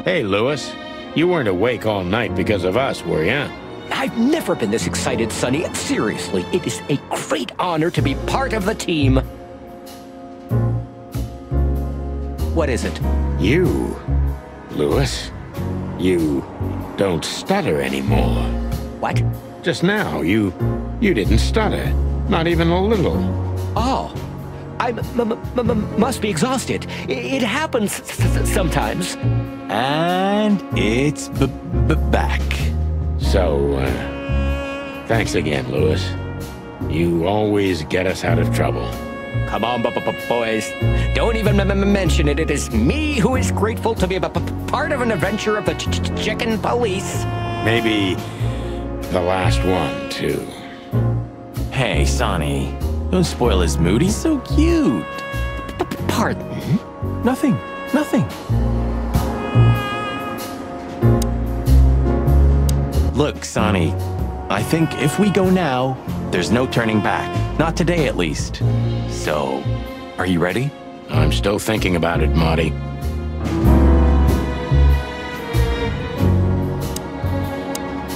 Hey, Lewis. You weren't awake all night because of us, were you? I've never been this excited, Sonny. Seriously, it is a great honor to be part of the team. What is it? You, Lewis. You don't stutter anymore. What? Just now, you didn't stutter. Not even a little. Oh. I must be exhausted. It happens sometimes. And it's back. So, thanks again, Lewis. You always get us out of trouble. Come on, boys. Don't even mention it. It is me who is grateful to be part of an adventure of the chicken police. Maybe the last one, too. Hey, Sonny. Don't spoil his mood. He's so cute. Pardon? Nothing. Look, Sonny. I think if we go now, there's no turning back. Not today, at least. So, are you ready? I'm still thinking about it, Marty.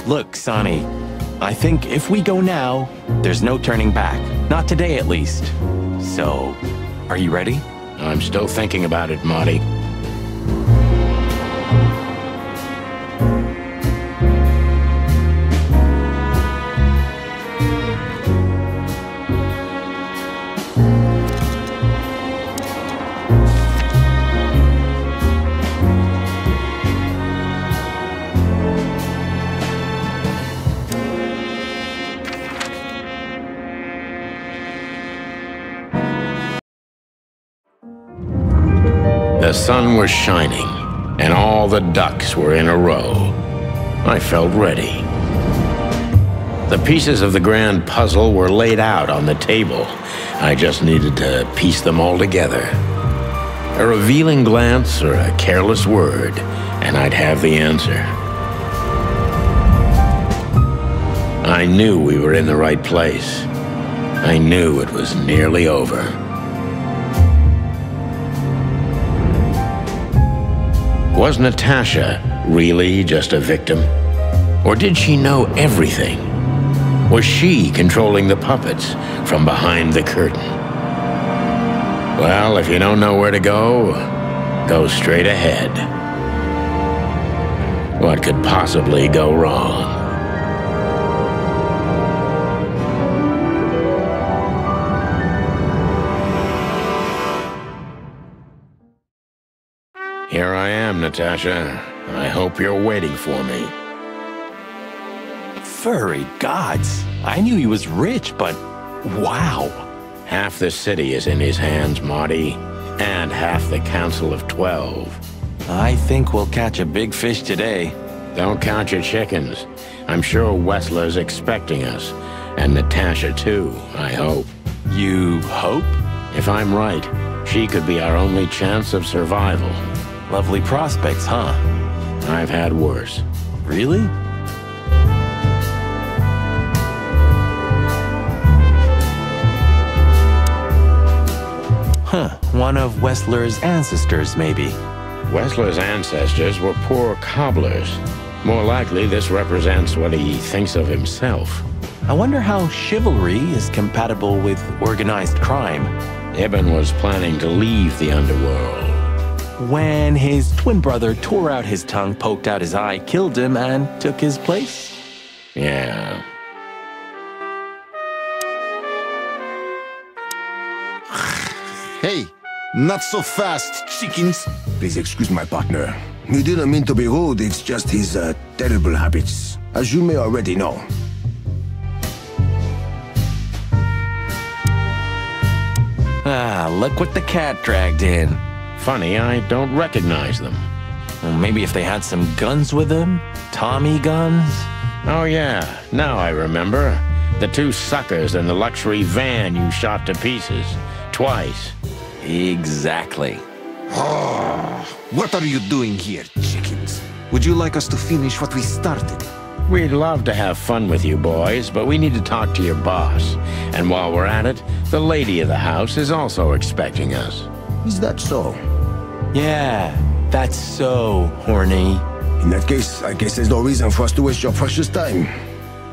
Look, Sonny. I think if we go now, there's no turning back. Not today, at least. So, are you ready? I'm still thinking about it, Marty. The sun was shining, and all the ducks were in a row. I felt ready. The pieces of the grand puzzle were laid out on the table. I just needed to piece them all together. A revealing glance or a careless word, and I'd have the answer. I knew we were in the right place. I knew it was nearly over. Was Natasha really just a victim? Or did she know everything? Was she controlling the puppets from behind the curtain? Well, if you don't know where to go, go straight ahead. What could possibly go wrong? Here I am, Natasha. I hope you're waiting for me. Furry gods. I knew he was rich, but wow. Half the city is in his hands, Marty, and half the Council of 12. I think we'll catch a big fish today. Don't count your chickens. I'm sure Wessler's expecting us, and Natasha too, I hope. You hope? If I'm right, she could be our only chance of survival. Lovely prospects, huh? I've had worse. Really? Huh, one of Wessler's ancestors, maybe. Wessler's ancestors were poor cobblers. More likely, this represents what he thinks of himself. I wonder how chivalry is compatible with organized crime. Ibn was planning to leave the underworld. When his twin brother tore out his tongue, poked out his eye, killed him, and took his place? Yeah. Hey, not so fast, chickens. Please excuse my partner. He didn't mean to be rude, it's just his terrible habits, as you may already know. Ah, look what the cat dragged in. Funny, I don't recognize them. Well, maybe if they had some guns with them? Tommy guns? Oh yeah, now I remember. The two suckers in the luxury van you shot to pieces. Twice. Exactly. Oh, what are you doing here, chickens? Would you like us to finish what we started? We'd love to have fun with you boys, but we need to talk to your boss. And while we're at it, the lady of the house is also expecting us. Is that so? Yeah, that's so horny. In that case, I guess there's no reason for us to waste your precious time.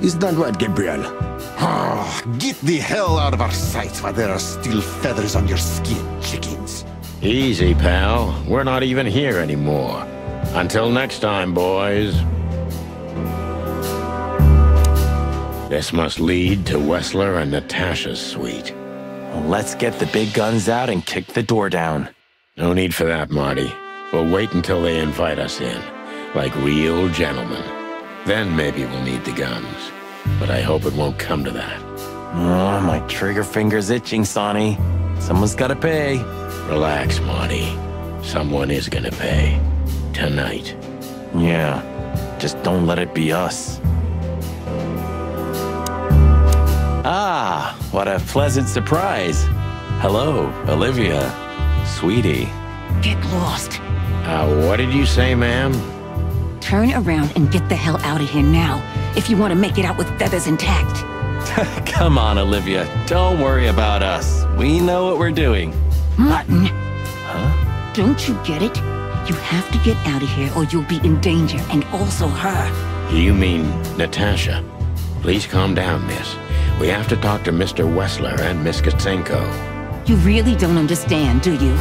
Is that right, Gabriel? Get the hell out of our sight while there are still feathers on your skin, chickens. Easy, pal. We're not even here anymore. Until next time, boys. This must lead to Wessler and Natasha's suite. Well, let's get the big guns out and kick the door down. No need for that, Marty. We'll wait until they invite us in, like real gentlemen. Then maybe we'll need the guns. But I hope it won't come to that. Oh, my trigger finger's itching, Sonny. Someone's gotta pay. Relax, Marty. Someone is gonna pay. Tonight. Yeah, just don't let it be us. Ah, what a pleasant surprise. Hello, Olivia. Sweetie. Get lost. What did you say, ma'am? Turn around and get the hell out of here now, if you want to make it out with feathers intact. Come on, Olivia. Don't worry about us. We know what we're doing. Martin. Huh? Don't you get it? You have to get out of here or you'll be in danger, and also her. Do you mean Natasha? Please calm down, miss. We have to talk to Mr. Wessler and Miss Katsenko. You really don't understand, do you?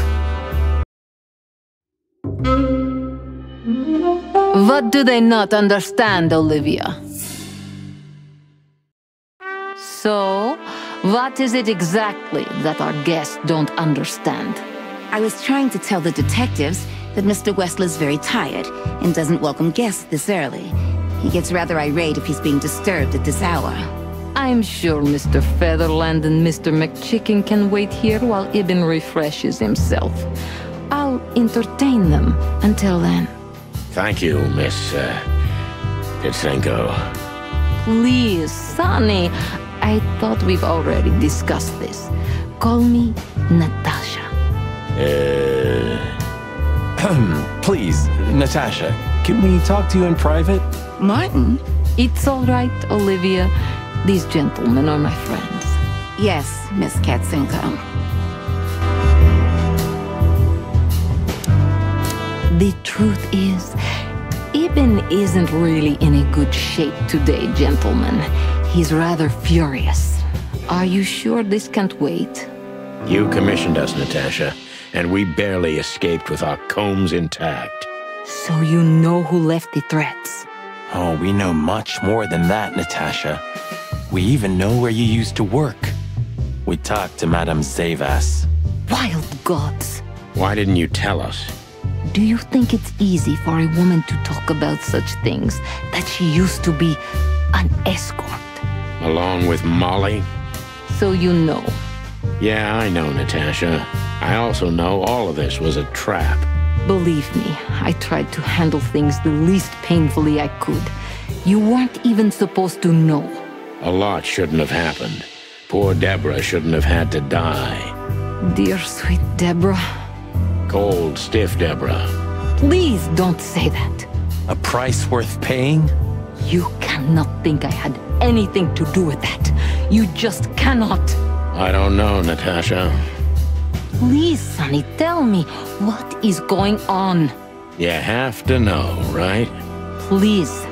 What do they not understand, Olivia? So, what is it exactly that our guests don't understand? I was trying to tell the detectives that Mr. Wessler's very tired and doesn't welcome guests this early. He gets rather irate if he's being disturbed at this hour. I'm sure Mr. Featherland and Mr. McChicken can wait here while Ibn refreshes himself. I'll entertain them until then. Thank you, Miss Katsenko. Please, Sonny. I thought we've already discussed this. Call me Natasha. Please, Natasha, can we talk to you in private? Martin? It's all right, Olivia. These gentlemen are my friends. Yes, Miss Katsenko. The truth is, Ibn isn't really in a good shape today, gentlemen. He's rather furious. Are you sure this can't wait? You commissioned us, Natasha, and we barely escaped with our combs intact. So you know who left the threats? Oh, we know much more than that, Natasha. We even know where you used to work. We talked to Madame Zavas. Wild gods! Why didn't you tell us? Do you think it's easy for a woman to talk about such things, that she used to be an escort? Along with Molly? So you know. Yeah, I know, Natasha. I also know all of this was a trap. Believe me, I tried to handle things the least painfully I could. You weren't even supposed to know. A lot shouldn't have happened. Poor Deborah shouldn't have had to die. Dear sweet Deborah. Cold, stiff Deborah. Please don't say that. A price worth paying? You cannot think I had anything to do with that. You just cannot. I don't know, Natasha. Please, Sonny, tell me, what is going on? You have to know, right? Please.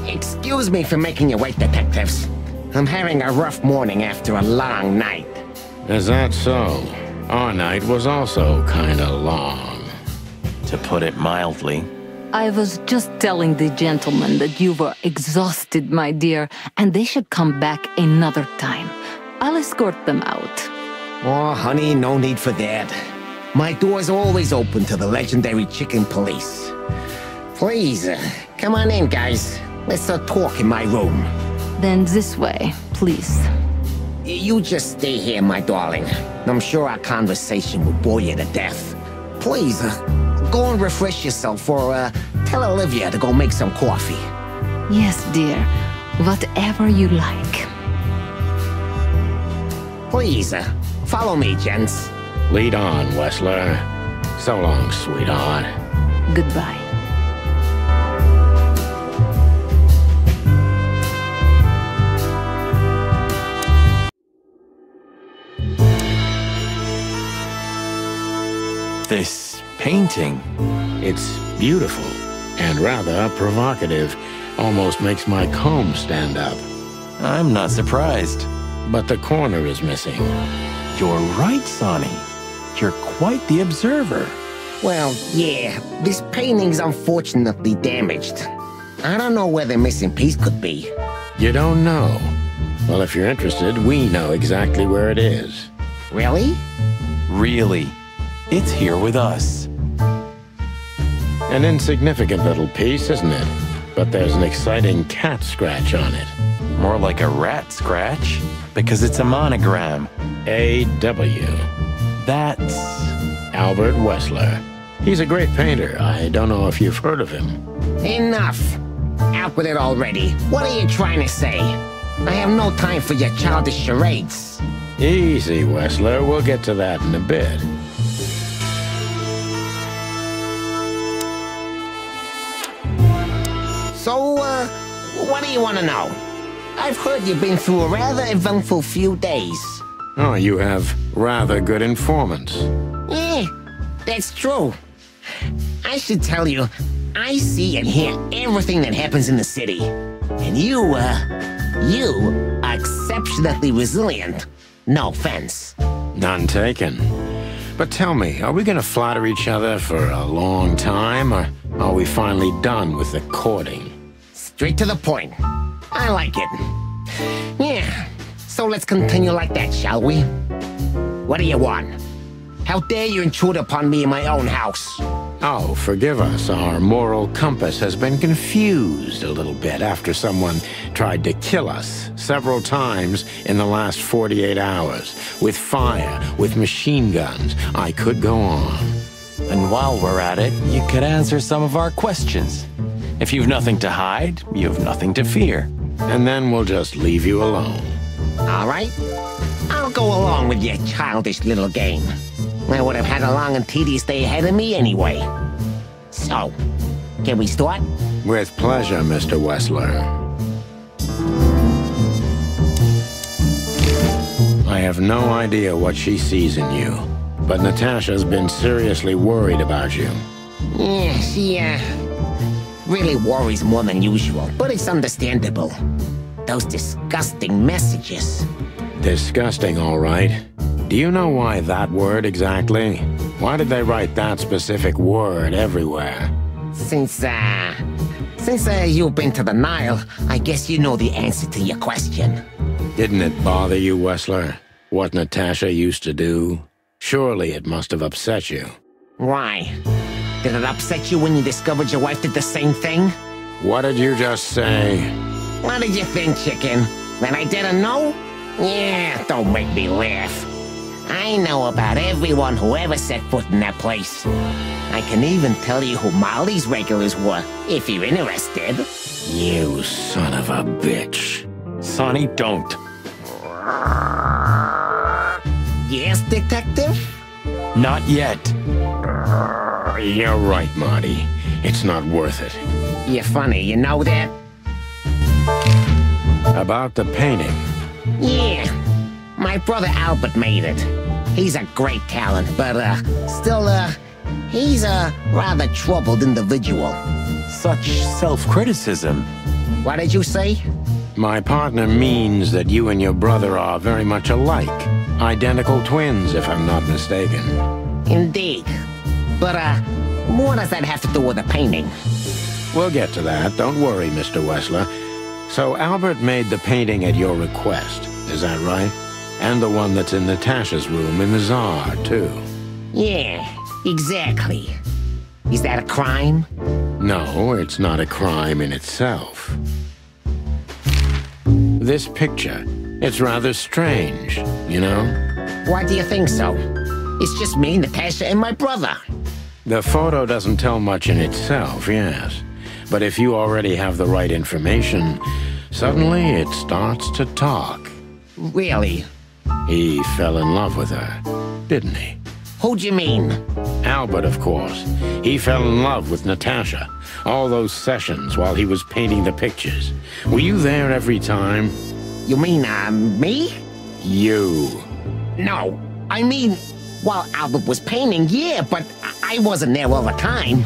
Excuse me for making you wait, detectives. I'm having a rough morning after a long night. Is that so? Our night was also kinda long. To put it mildly. I was just telling the gentlemen that you were exhausted, my dear, and they should come back another time. I'll escort them out. Oh, honey, no need for that. My door's always open to the legendary chicken police. Please, come on in, guys. Let's talk in my room. Then this way, please. You just stay here, my darling. I'm sure our conversation will bore you to death. Please, go and refresh yourself, or tell Olivia to go make some coffee. Yes, dear. Whatever you like. Please, follow me, gents. Lead on, Wessler. So long, sweetheart. Goodbye. This painting. It's beautiful and rather provocative. Almost makes my comb stand up. I'm not surprised. But the corner is missing. You're right, Sonny. You're quite the observer. Well, yeah, this painting's unfortunately damaged. I don't know where the missing piece could be. You don't know? Well, if you're interested, we know exactly where it is. Really? Really. It's here with us. An insignificant little piece, isn't it? But there's an exciting cat scratch on it. More like a rat scratch, because it's a monogram. A.W. That's... Albert Wessler. He's a great painter. I don't know if you've heard of him. Enough! Out with it already. What are you trying to say? I have no time for your childish charades. Easy, Wessler. We'll get to that in a bit. So, what do you want to know? I've heard you've been through a rather eventful few days. Oh, you have rather good informants. That's true. I should tell you, I see and hear everything that happens in the city. And you are exceptionally resilient. No offense. None taken. But tell me, are we gonna flatter each other for a long time, or are we finally done with the courting? Straight to the point. I like it. Yeah, so let's continue like that, shall we? What do you want? How dare you intrude upon me in my own house? Oh, forgive us. Our moral compass has been confused a little bit after someone tried to kill us several times in the last 48 hours. With fire, with machine guns. I could go on. And while we're at it, you could answer some of our questions. If you've nothing to hide, you've nothing to fear. And then we'll just leave you alone. All right. I'll go along with your childish little game. I would have had a long and tedious day ahead of me anyway. So, can we start? With pleasure, Mr. Wessler. I have no idea what she sees in you, but Natasha's been seriously worried about you. Yeah, she, really worries more than usual, but it's understandable. Those disgusting messages. Disgusting, all right. Do you know why that word exactly? Why did they write that specific word everywhere? Since you've been to the Nile, I guess you know the answer to your question. Didn't it bother you, Wessler? What Natasha used to do? Surely it must have upset you. Why? Did it upset you when you discovered your wife did the same thing? What did you just say? What did you think, chicken? That I didn't know? Yeah, don't make me laugh. I know about everyone who ever set foot in that place. I can even tell you who Molly's regulars were, if you're interested. You son of a bitch. Sonny, don't. Yes, detective? Not yet. You're right, Marty. It's not worth it. You're funny, you know that? About the painting. Yeah. My brother Albert made it. He's a great talent, but, still, he's a rather troubled individual. Such self-criticism. What did you say? My partner means that you and your brother are very much alike. Identical twins, if I'm not mistaken. Indeed. But, what does that have to do with the painting? We'll get to that. Don't worry, Mr. Wessler. So Albert made the painting at your request, is that right? And the one that's in Natasha's room in the Tsar, too. Yeah, exactly. Is that a crime? No, it's not a crime in itself. This picture, it's rather strange, you know? Why do you think so? It's just me, Natasha, and my brother. The photo doesn't tell much in itself, yes. But if you already have the right information, suddenly it starts to talk. Really? He fell in love with her, didn't he? Who'd you mean? Albert, of course. He fell in love with Natasha. All those sessions while he was painting the pictures. Were you there every time? You mean, me? You. No, I mean, While Albert was painting, yeah, but I wasn't there all the time.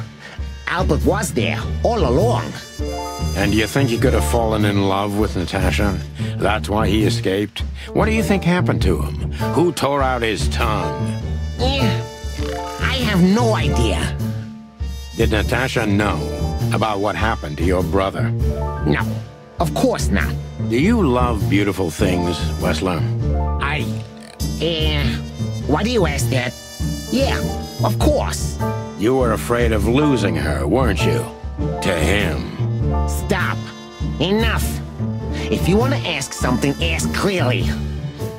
Albert was there, all along. And you think he could have fallen in love with Natasha? That's why he escaped? What do you think happened to him? Who tore out his tongue? Yeah, I have no idea. Did Natasha know about what happened to your brother? No, of course not. Do you love beautiful things, Wessler? Why do you ask that? Yeah, of course. You were afraid of losing her, weren't you? To him. Stop. Enough. If you want to ask something, ask clearly.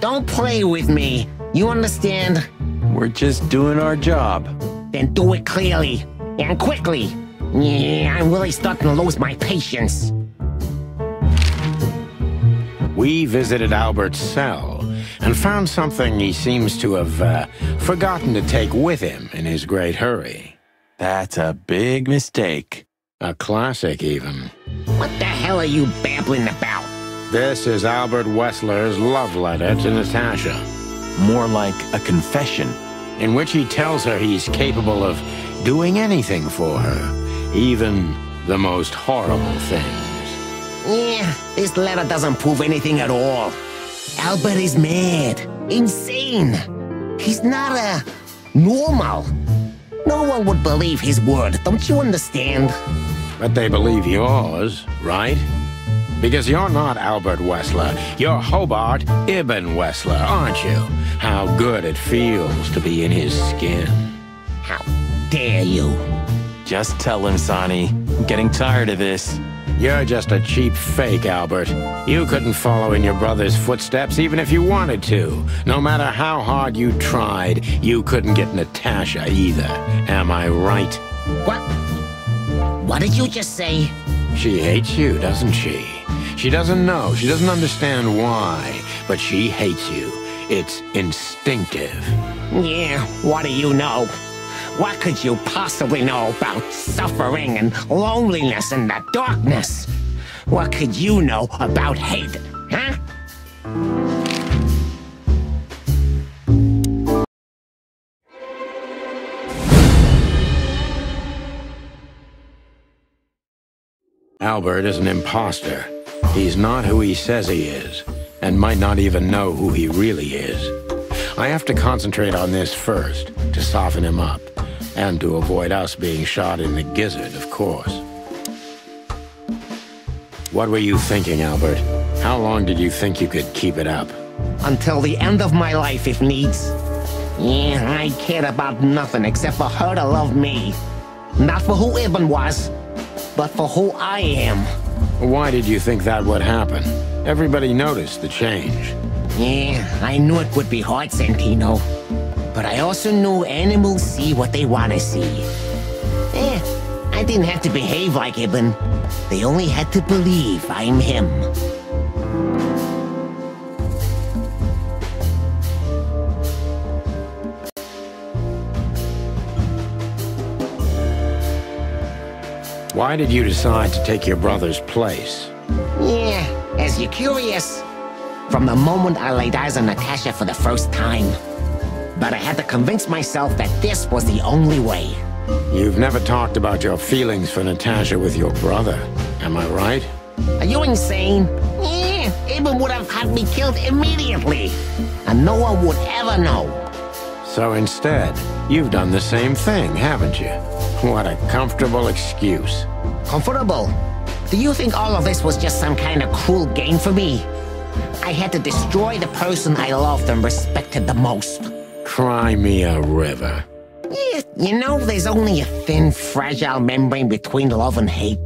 Don't play with me. You understand? We're just doing our job. Then do it clearly. And quickly. Yeah, I'm really starting to lose my patience. We visited Albert's cell and found something he seems to have forgotten to take with him in his great hurry. That's a big mistake. A classic, even. What the hell are you babbling about? This is Albert Wessler's love letter to Natasha. More like a confession. In which he tells her he's capable of doing anything for her, even the most horrible things. Yeah, this letter doesn't prove anything at all. Albert is mad, insane. He's not normal. No one would believe his word, don't you understand? But they believe yours, right? Because you're not Albert Wessler. You're Hobart Ibn Wessler, aren't you? How good it feels to be in his skin. How dare you? Just tell him, Sonny. I'm getting tired of this. You're just a cheap fake, Albert. You couldn't follow in your brother's footsteps even if you wanted to. No matter how hard you tried, you couldn't get Natasha either. Am I right? What? What did you just say? She hates you, doesn't she? She doesn't know. She doesn't understand why. But she hates you. It's instinctive. Yeah, what do you know? What could you possibly know about suffering and loneliness and the darkness? What could you know about hate, huh? Albert is an imposter. He's not who he says he is, and might not even know who he really is. I have to concentrate on this first, to soften him up, and to avoid us being shot in the gizzard, of course. What were you thinking, Albert? How long did you think you could keep it up? Until the end of my life, if needs. Yeah, I cared about nothing except for her to love me. Not for who Ibn was, but for who I am. Why did you think that would happen? Everybody noticed the change. Yeah, I knew it would be hard, Santino. But I also knew animals see what they want to see. I didn't have to behave like Ibn. They only had to believe I'm him. Why did you decide to take your brother's place? Yeah, as you're curious, from the moment I laid eyes on Natasha for the first time. But I had to convince myself that this was the only way. You've never talked about your feelings for Natasha with your brother, am I right? Are you insane? Yeah, Ibn would have had me killed immediately. And no one would ever know. So instead, you've done the same thing, haven't you? What a comfortable excuse. Comfortable? Do you think all of this was just some kind of cruel game for me? I had to destroy the person I loved and respected the most. Cry me a river. Yeah, you know, there's only a thin, fragile membrane between love and hate.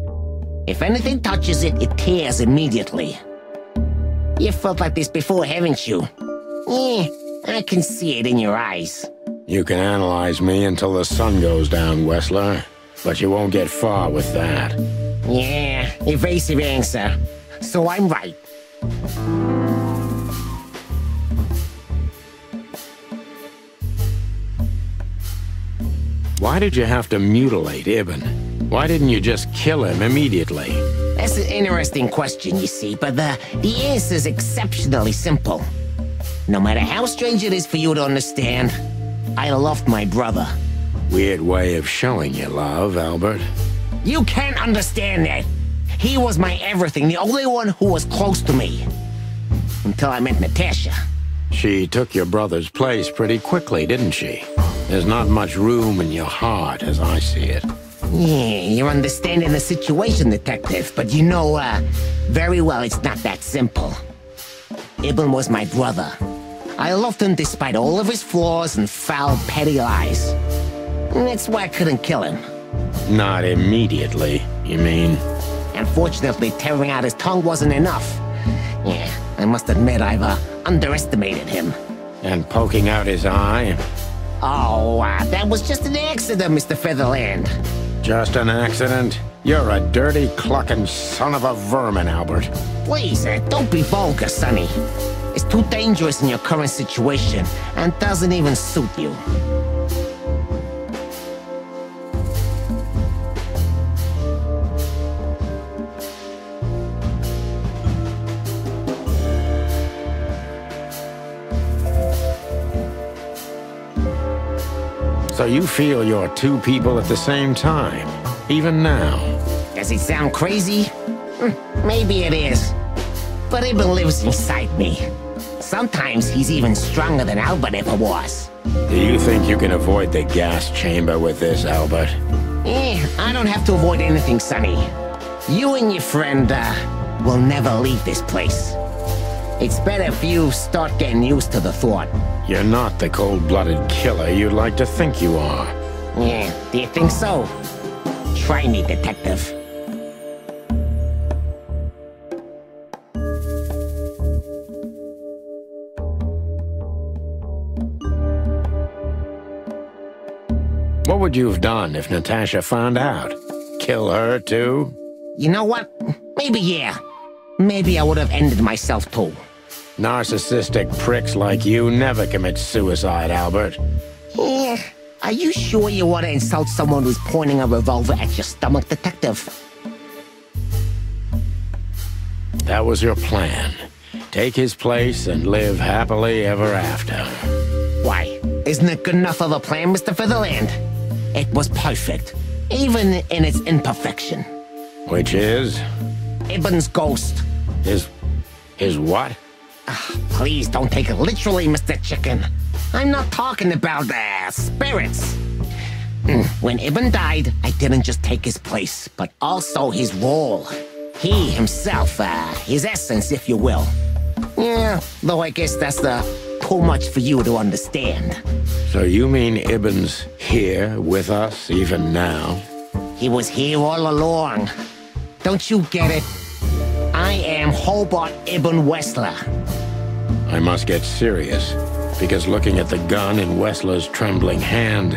If anything touches it, it tears immediately. You felt like this before, haven't you? Yeah, I can see it in your eyes. You can analyze me until the sun goes down, Wessler, but you won't get far with that. Yeah, evasive answer. So I'm right. Why did you have to mutilate Ibn? Why didn't you just kill him immediately? That's an interesting question, you see, but the answer is exceptionally simple. No matter how strange it is for you to understand, I loved my brother. Weird way of showing your love, Albert. You can't understand that. He was my everything, the only one who was close to me. Until I met Natasha. She took your brother's place pretty quickly, didn't she? There's not much room in your heart, as I see it. Yeah, you're understanding the situation, Detective, but you know, very well it's not that simple. Ibn was my brother. I loved him despite all of his flaws and foul, petty lies. And that's why I couldn't kill him. Not immediately, you mean? Unfortunately, tearing out his tongue wasn't enough. Yeah, I must admit I've underestimated him. And poking out his eye? Oh, that was just an accident, Mr. Featherland. Just an accident? You're a dirty, clucking son of a vermin, Albert. Please, don't be vulgar, Sonny. It's too dangerous in your current situation, and doesn't even suit you. So you feel you're two people at the same time, even now? Does it sound crazy? Maybe it is. But Ibn lives inside me. Sometimes he's even stronger than Albert ever was. Do you think you can avoid the gas chamber with this, Albert? I don't have to avoid anything, Sonny. You and your friend, will never leave this place. It's better if you start getting used to the thought. You're not the cold-blooded killer you'd like to think you are. Yeah, do you think so? Try me, Detective. What would you have done if Natasha found out? Kill her, too? You know what? Maybe yeah. Maybe I would have ended myself, too. Narcissistic pricks like you never commit suicide, Albert. Yeah. Are you sure you want to insult someone who's pointing a revolver at your stomach, Detective? That was your plan. Take his place and live happily ever after. Why? Isn't it good enough of a plan, Mr. Featherland? It was perfect, even in its imperfection. Which is? Ibn's ghost. His what? Please don't take it literally, Mr. Chicken. I'm not talking about spirits. When Ibn died, I didn't just take his place, but also his role. He himself, his essence, if you will. Yeah, though I guess that's too much for you to understand. So you mean Ibn's here with us even now? He was here all along. Don't you get it? I am Hobart Ibn Wessler. I must get serious, because looking at the gun in Wessler's trembling hand,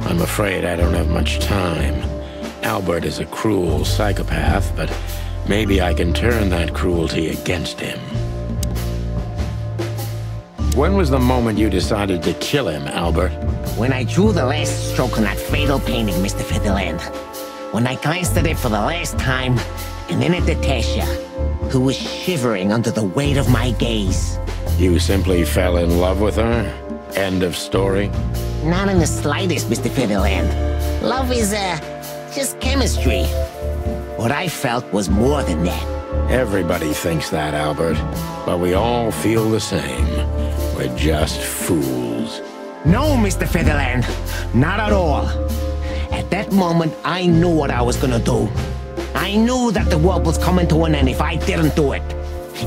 I'm afraid I don't have much time. Albert is a cruel psychopath, but maybe I can turn that cruelty against him. When was the moment you decided to kill him, Albert? When I drew the last stroke on that fatal painting, Mr. Featherland. When I glanced at it for the last time, and then at Natasha, who was shivering under the weight of my gaze. You simply fell in love with her? End of story? Not in the slightest, Mr. Featherland. Love is, just chemistry. What I felt was more than that. Everybody thinks that, Albert. But we all feel the same. We're just fools. No, Mr. Featherland. Not at all. At that moment, I knew what I was gonna do. I knew that the world was coming to an end if I didn't do it.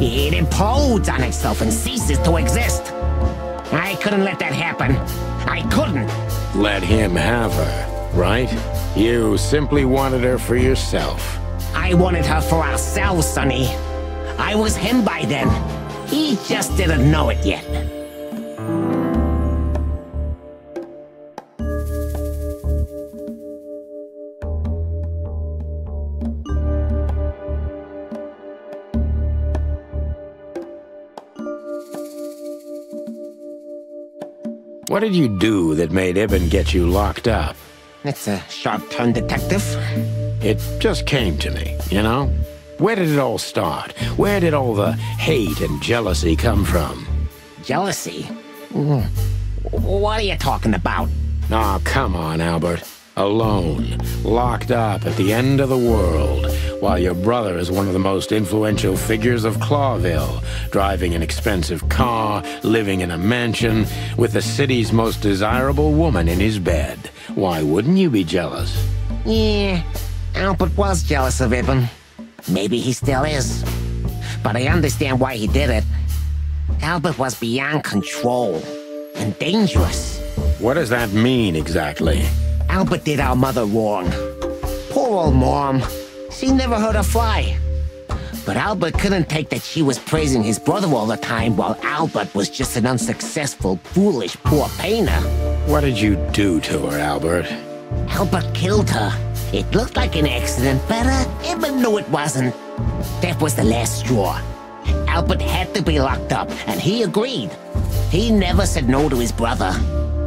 It implodes on itself and ceases to exist. I couldn't let that happen. I couldn't. Let him have her, right? You simply wanted her for yourself. I wanted her for ourselves, Sonny. I was him by then. He just didn't know it yet. What did you do that made Ibn get you locked up? That's a sharp turn, Detective. It just came to me, you know? Where did it all start? Where did all the hate and jealousy come from? Jealousy? What are you talking about? Oh, come on, Albert. Alone, locked up at the end of the world, while your brother is one of the most influential figures of Clawville, driving an expensive car, living in a mansion, with the city's most desirable woman in his bed. Why wouldn't you be jealous? Yeah, Albert was jealous of Ibn. Maybe he still is. But I understand why he did it. Albert was beyond control and dangerous. What does that mean exactly? Albert did our mother wrong. Poor old Mom. She never hurt a fly. But Albert couldn't take that she was praising his brother all the time while Albert was just an unsuccessful, foolish, poor painter. What did you do to her, Albert? Albert killed her. It looked like an accident, but Ibn knew it wasn't. That was the last straw. Albert had to be locked up, and he agreed. He never said no to his brother.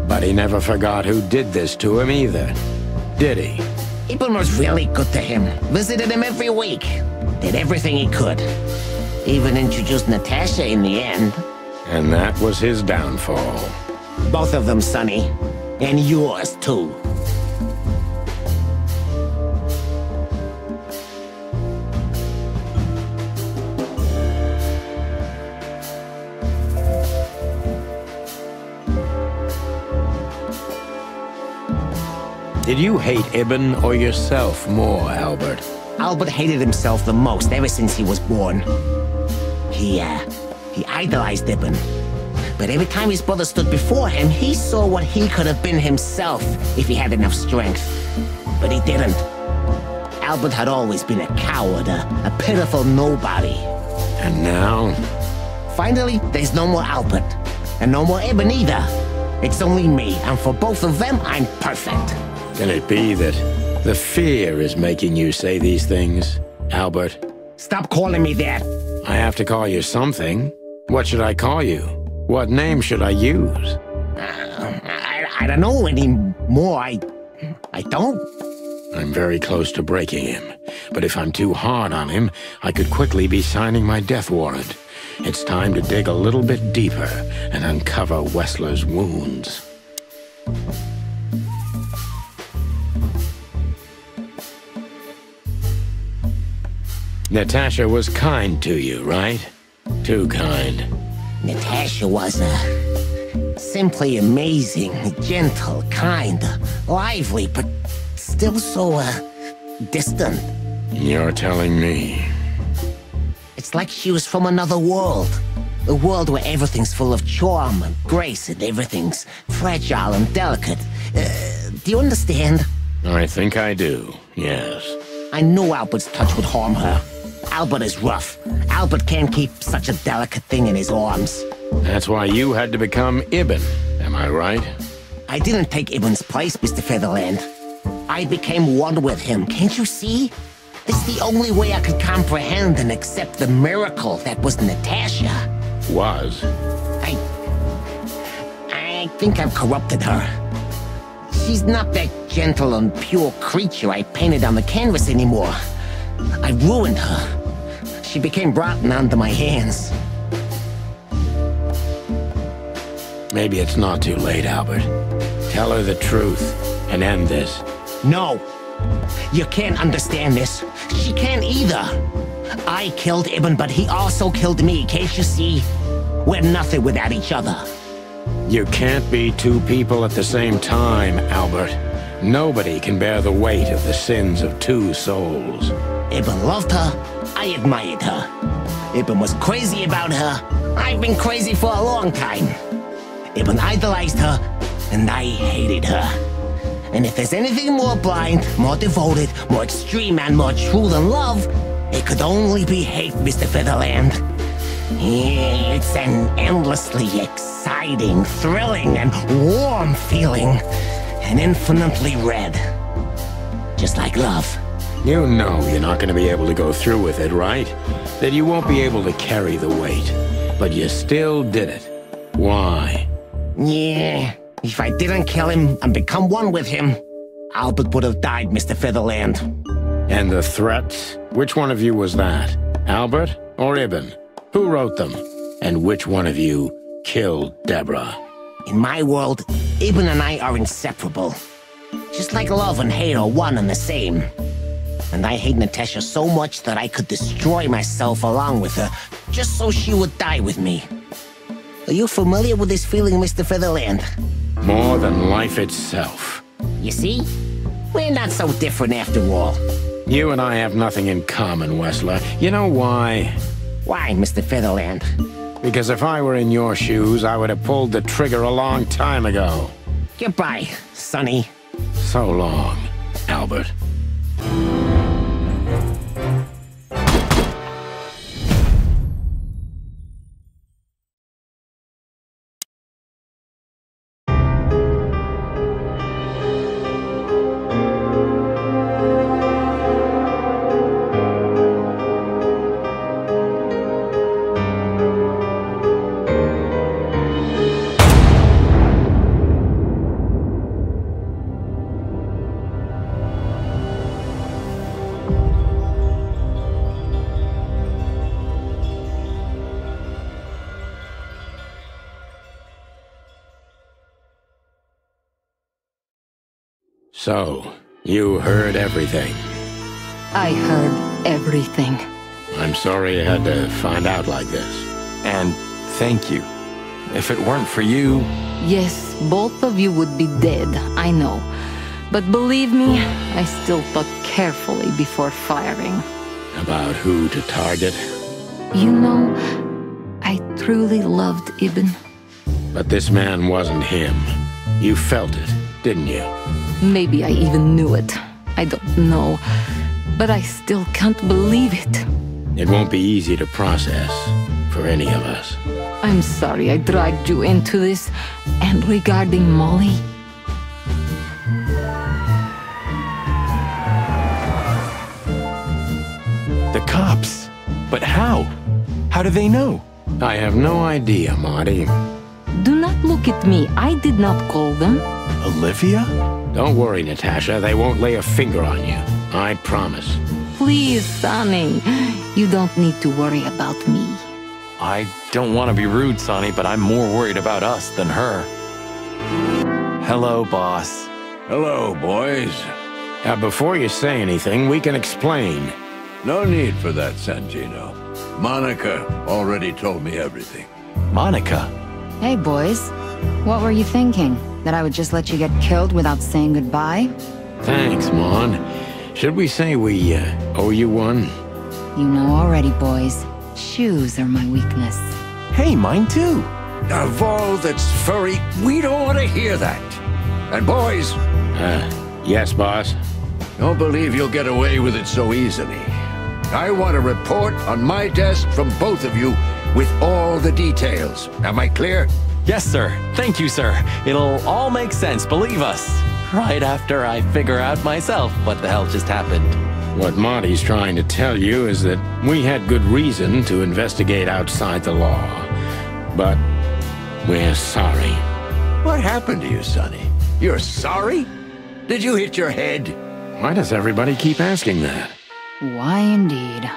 But he never forgot who did this to him either, did he? Ibn was really good to him. Visited him every week. Did everything he could. Even introduced Natasha in the end. And that was his downfall. Both of them, Sonny. And yours, too. Did you hate Ibn or yourself more, Albert? Albert hated himself the most ever since he was born. He idolized Ibn. But every time his brother stood before him, he saw what he could have been himself if he had enough strength. But he didn't. Albert had always been a coward, a pitiful nobody. And now? Finally, there's no more Albert. And no more Ibn either. It's only me, and for both of them, I'm perfect. Can it be that the fear is making you say these things, Albert? Stop calling me that. I have to call you something. What should I call you? What name should I use? I don't know anymore. I don't. I'm very close to breaking him. But if I'm too hard on him, I could quickly be signing my death warrant. It's time to dig a little bit deeper and uncover Wessler's wounds. Natasha was kind to you, right? Too kind. Natasha was, simply amazing, gentle, kind, lively, but still so, distant. You're telling me. It's like she was from another world. A world where everything's full of charm and grace and everything's fragile and delicate. Do you understand? I think I do, yes. I knew Albert's touch would harm her. Albert is rough. Albert can't keep such a delicate thing in his arms. That's why you had to become Ibn, am I right? I didn't take Ibn's place, Mr. Featherland. I became one with him, can't you see? It's the only way I could comprehend and accept the miracle that was Natasha. Was? I think I've corrupted her. She's not that gentle and pure creature I painted on the canvas anymore. I ruined her. She became rotten under my hands. Maybe it's not too late, Albert. Tell her the truth and end this. No. You can't understand this. She can't either. I killed Ibn, but he also killed me, can't you see? We're nothing without each other. You can't be two people at the same time, Albert. Nobody can bear the weight of the sins of two souls. Ibn loved her. I admired her. Ibn was crazy about her. I've been crazy for a long time. Ibn idolized her, and I hated her. And if there's anything more blind, more devoted, more extreme, and more true than love, it could only be hate, Mr. Featherland. It's an endlessly exciting, thrilling, and warm feeling. And infinitely red. Just like love. You know you're not going to be able to go through with it, right? That you won't be able to carry the weight. But you still did it. Why? Yeah, if I didn't kill him and become one with him, Albert would have died, Mr. Featherland. And the threats? Which one of you was that? Albert or Ibn? Who wrote them? And which one of you killed Deborah? In my world, Ibn and I are inseparable. Just like love and hate are one and the same. And I hate Natasha so much that I could destroy myself along with her, just so she would die with me. Are you familiar with this feeling, Mr. Featherland? More than life itself. You see? We're not so different after all. You and I have nothing in common, Wessler. You know why? Why, Mr. Featherland? Because if I were in your shoes, I would have pulled the trigger a long time ago. Goodbye, Sonny. So long, Albert. So, you heard everything. I heard everything. I'm sorry you had to find out like this. And thank you. If it weren't for you... Yes, both of you would be dead, I know. But believe me, I still thought carefully before firing. About who to target? You know, I truly loved Ibn. But this man wasn't him. You felt it, didn't you? Maybe I even knew it. I don't know. But I still can't believe it. It won't be easy to process for any of us. I'm sorry I dragged you into this. And regarding Molly... The cops. But how? How do they know? I have no idea, Marty. Do not look at me. I did not call them. Olivia? Don't worry, Natasha. They won't lay a finger on you. I promise. Please, Sonny. You don't need to worry about me. I don't want to be rude, Sonny, but I'm more worried about us than her. Hello, boss. Hello, boys. Before you say anything, we can explain. No need for that, Santino. Monica already told me everything. Monica? Hey, boys. What were you thinking? That I would just let you get killed without saying goodbye? Thanks, Mon. Should we say we owe you one? You know already, boys. Shoes are my weakness. Hey, mine too. Of all that's furry, we don't want to hear that. And boys... Yes, boss? Don't believe you'll get away with it so easily. I want a report on my desk from both of you with all the details. Am I clear? Yes, sir. Thank you, sir. It'll all make sense, believe us. Right after I figure out myself what the hell just happened. What Marty's trying to tell you is that we had good reason to investigate outside the law. But we're sorry. What happened to you, Sonny? You're sorry? Did you hit your head? Why does everybody keep asking that? Why indeed.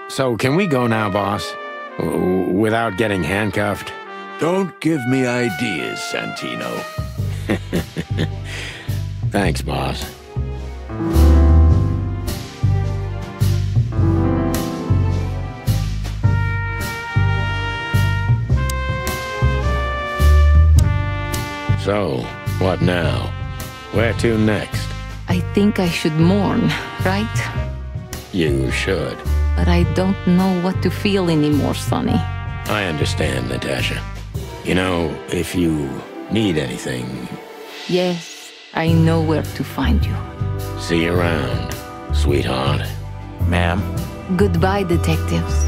So can we go now, boss? Without getting handcuffed? Don't give me ideas, Santino. Thanks, boss. So, what now? Where to next? I think I should mourn, right? You should. But I don't know what to feel anymore, Sonny. I understand, Natasha. You know, if you need anything... Yes, I know where to find you. See you around, sweetheart. Ma'am? Goodbye, detectives.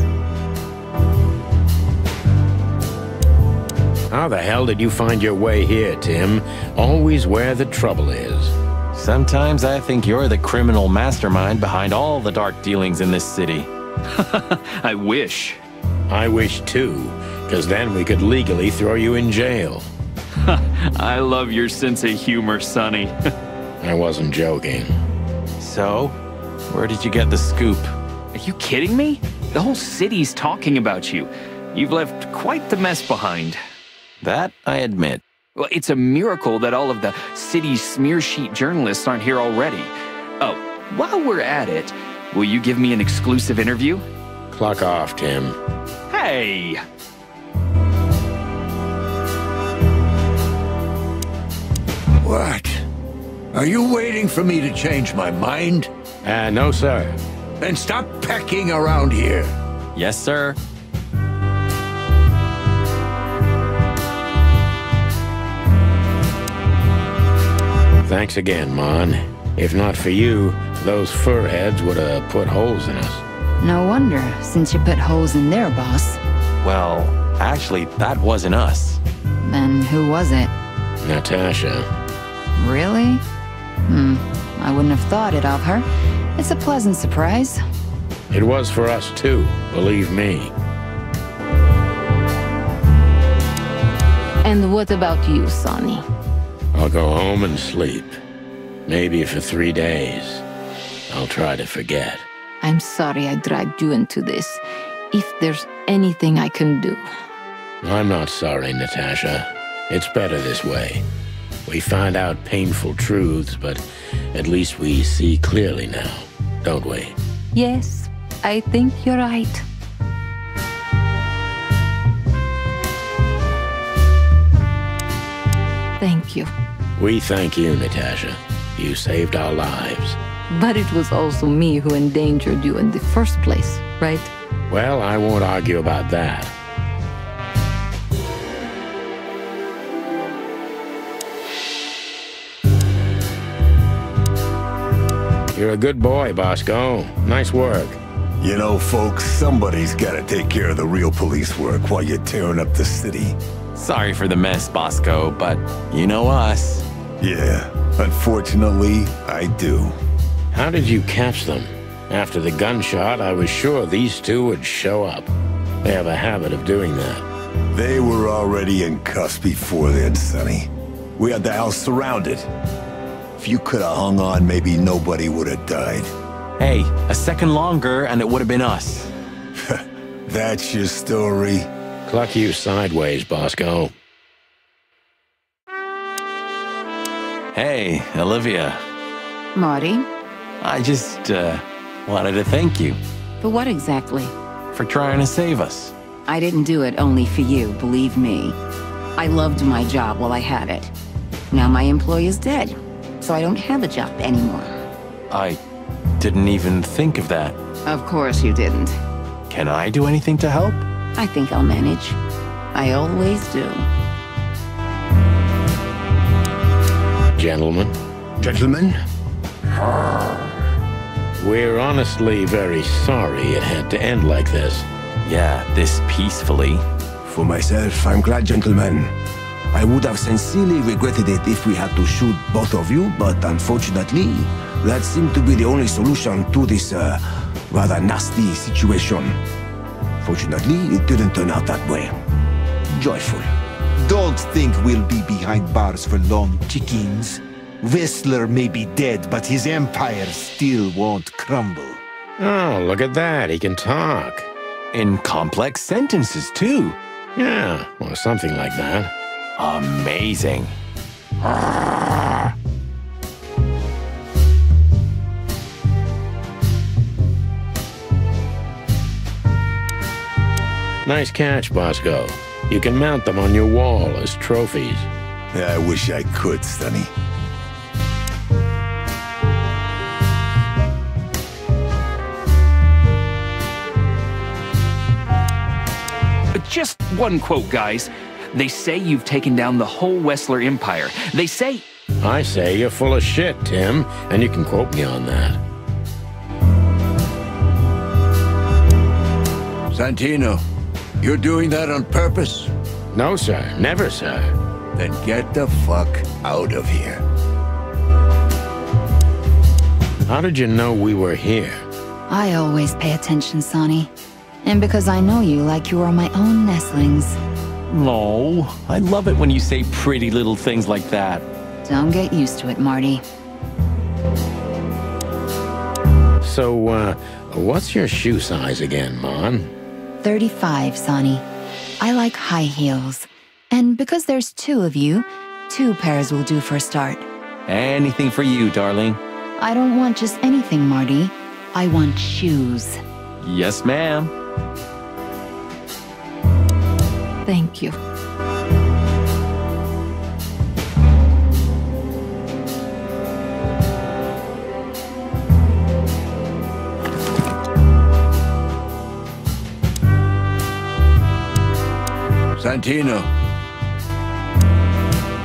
How the hell did you find your way here, Tim? Always where the trouble is. Sometimes I think you're the criminal mastermind behind all the dark dealings in this city. I wish. I wish too, because then we could legally throw you in jail. I love your sense of humor, Sonny. I wasn't joking. So, where did you get the scoop? Are you kidding me? The whole city's talking about you. You've left quite the mess behind. That I admit. Well, it's a miracle that all of the city's smear sheet journalists aren't here already. Oh, while we're at it, will you give me an exclusive interview? Clock off, Tim. Hey! What? Are you waiting for me to change my mind? No, sir. Then stop pecking around here. Yes, sir. Thanks again, Mon. If not for you, those fur heads would have put holes in us. No wonder, since you put holes in their boss. Well, actually, that wasn't us. Then who was it? Natasha. Really? I wouldn't have thought it of her. It's a pleasant surprise. It was for us too, believe me. And what about you, Sonny? I'll go home and sleep. Maybe for 3 days. I'll try to forget. I'm sorry I dragged you into this. If there's anything I can do. I'm not sorry, Natasha. It's better this way. We find out painful truths, but at least we see clearly now, don't we? Yes, I think you're right. Thank you. We thank you, Natasha. You saved our lives. But it was also me who endangered you in the first place, right? Well, I won't argue about that. You're a good boy, Bosco. Nice work. You know, folks, somebody's gotta take care of the real police work while you're tearing up the city. Sorry for the mess, Bosco, but you know us. Yeah, unfortunately, I do. How did you catch them? After the gunshot, I was sure these two would show up. They have a habit of doing that. They were already in cuffs before then, Sonny. We had the house surrounded. If you could have hung on, maybe nobody would have died. Hey, a second longer and it would have been us. That's your story? Cluck you sideways, Bosco. Hey, Olivia. Marty? I just, wanted to thank you For what exactly? for trying to save us. I didn't do it only for you, believe me. I loved my job while I had it. Now my employer's dead, so I don't have a job anymore. I didn't even think of that. Of course you didn't. Can I do anything to help? I think I'll manage. I always do. Gentlemen, Gentlemen? we're honestly very sorry it had to end like this. Yeah, this peacefully. For myself, I'm glad, gentlemen. I would have sincerely regretted it if we had to shoot both of you, but unfortunately, that seemed to be the only solution to this, rather nasty situation. Fortunately, it didn't turn out that way. Joyful. Don't think we'll be behind bars for long, chickens. Whistler may be dead, but his empire still won't crumble. Oh, look at that. He can talk. In complex sentences, too. Yeah, or something like that. Amazing. Nice catch, Bosco. You can mount them on your wall as trophies. I wish I could, Sonny. Just one quote, guys. They say you've taken down the whole Whistler Empire. They say... I say you're full of shit, Tim, and you can quote me on that. Santino, you're doing that on purpose? No, sir. Never, sir. Then get the fuck out of here. How did you know we were here? I always pay attention, Sonny. And because I know you like you are my own nestlings. No, I love it when you say pretty little things like that. Don't get used to it, Marty. So, what's your shoe size again, Mon? 35, Sonny. I like high heels. And because there's two of you, 2 pairs will do for a start. Anything for you, darling. I don't want just anything, Marty. I want shoes. Yes, ma'am. Thank you. Santino.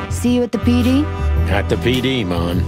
See you at the PD? At the PD, Mon.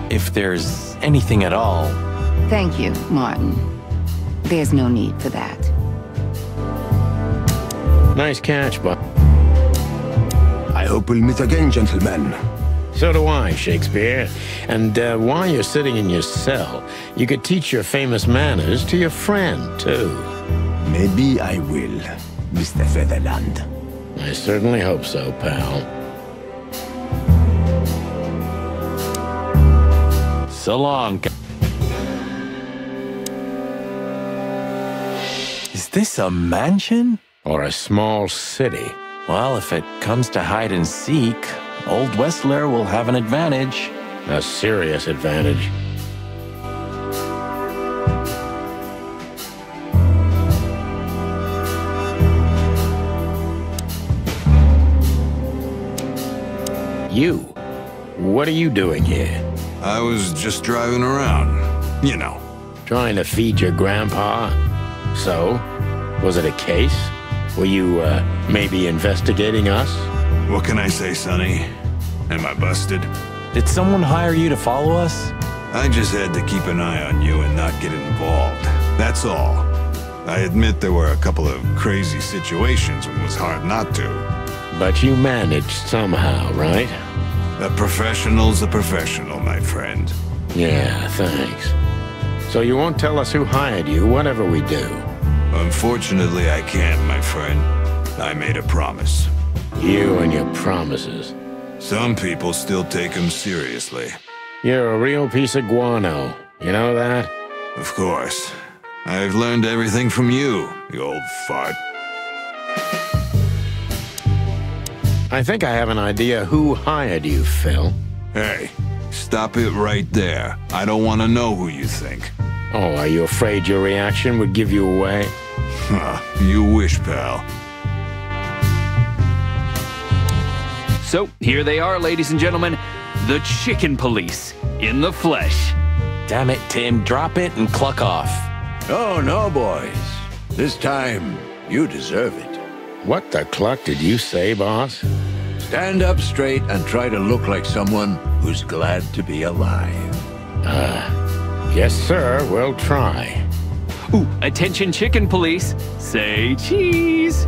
If there's anything at all. Thank you, Martin. There's no need for that. Nice catch, Bob. I hope we'll meet again, gentlemen. So do I, Shakespeare. And while you're sitting in your cell, you could teach your famous manners to your friend, too. Maybe I will, Mr. Featherland. I certainly hope so, pal. So long. Is this a mansion? Or a small city. Well, if it comes to hide and seek, Old Westler will have an advantage. A serious advantage. You? What are you doing here? I was just driving around, you know. Trying to feed your grandpa? So, was it a case? Were you, maybe investigating us? What can I say, Sonny? Am I busted? Did someone hire you to follow us? I just had to keep an eye on you and not get involved. That's all. I admit there were a couple of crazy situations when it was hard not to. But you managed somehow, right? A professional's a professional, my friend. Yeah, thanks. So you won't tell us who hired you, whatever we do? Unfortunately, I can't, my friend. I made a promise. You and your promises. Some people still take them seriously. You're a real piece of guano. You know that? Of course. I've learned everything from you, you old fart. I think I have an idea who hired you, Phil. Hey, stop it right there. I don't want to know who you think. Oh, are you afraid your reaction would give you away? Huh, you wish, pal. So, here they are, ladies and gentlemen. The Chicken Police, in the flesh. Damn it, Tim, drop it and cluck off. Oh, no, boys. This time, you deserve it. What the cluck did you say, boss? Stand up straight and try to look like someone who's glad to be alive. Yes, sir, we'll try. Ooh, attention Chicken Police, say cheese.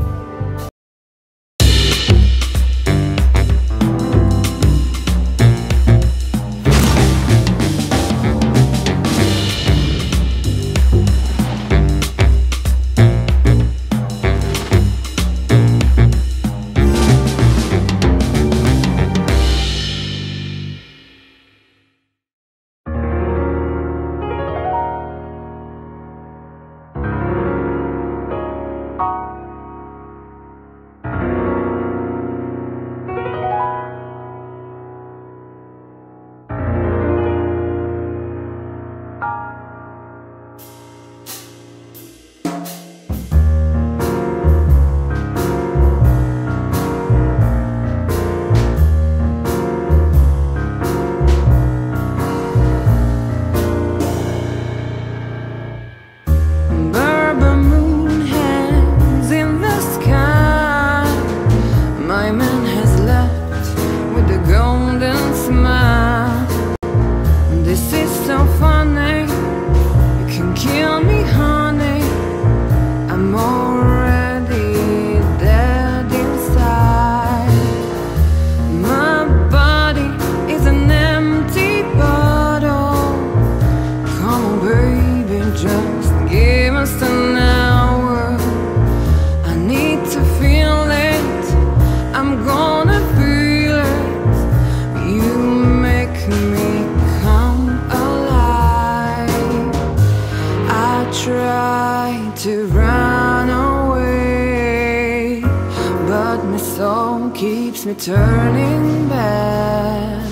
turning back.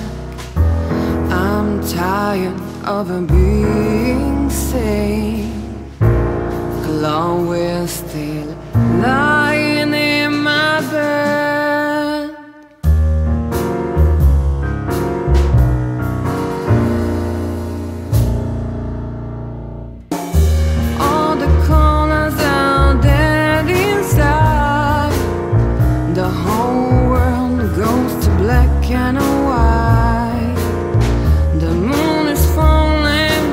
I'm tired of being sane. Chloe is still lying in my bed. All the colors are dead inside. The whole world goes to black and white. The moon is falling,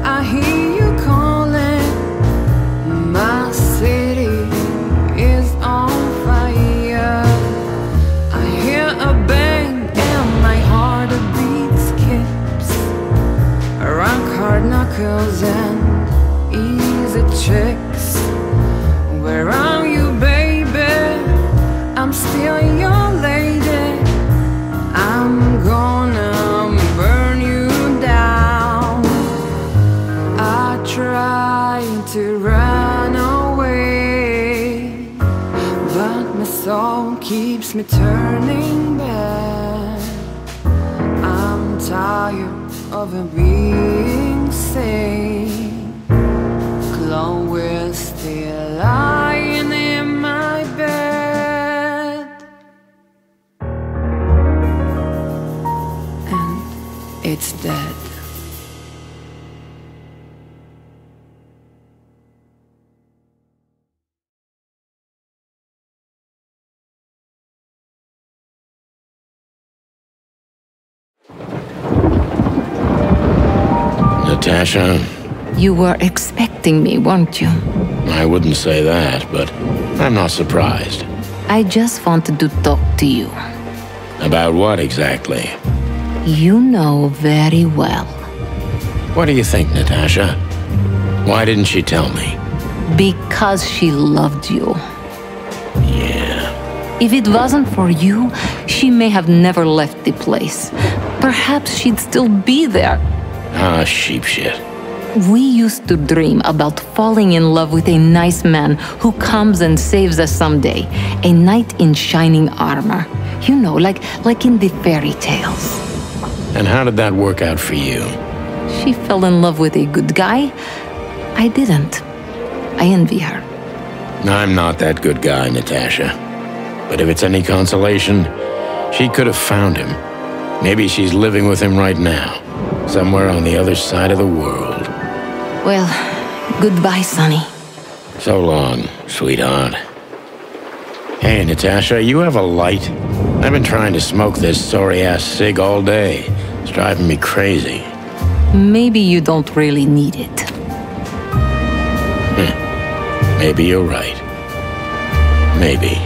I hear you calling. My city is on fire. I hear a bang and my heart beats skips. Rock hard knuckles and easy checks. Where are you, baby? I'm still your lady. I'm gonna burn you down. I try to run away, but my soul keeps me turning back. I'm tired of being sane. Chloe's still lying in my bed, and it's dead. Natasha, You were expecting me, weren't you? I wouldn't say that, but I'm not surprised. I just wanted to talk to you. About what exactly? You know very well. What do you think, Natasha? Why didn't she tell me? Because she loved you. Yeah. If it wasn't for you, she may have never left the place. Perhaps she'd still be there. Ah, sheep shit. We used to dream about falling in love with a nice man who comes and saves us someday. A knight in shining armor. You know, like in the fairy tales. And how did that work out for you? She fell in love with a good guy. I didn't. I envy her. I'm not that good guy, Natasha. But if it's any consolation, she could have found him. Maybe she's living with him right now, somewhere on the other side of the world. Well, goodbye, Sonny. So long, sweetheart. Hey, Natasha, you have a light? I've been trying to smoke this sorry-ass cig all day. It's driving me crazy. Maybe you don't really need it. Maybe you're right. Maybe.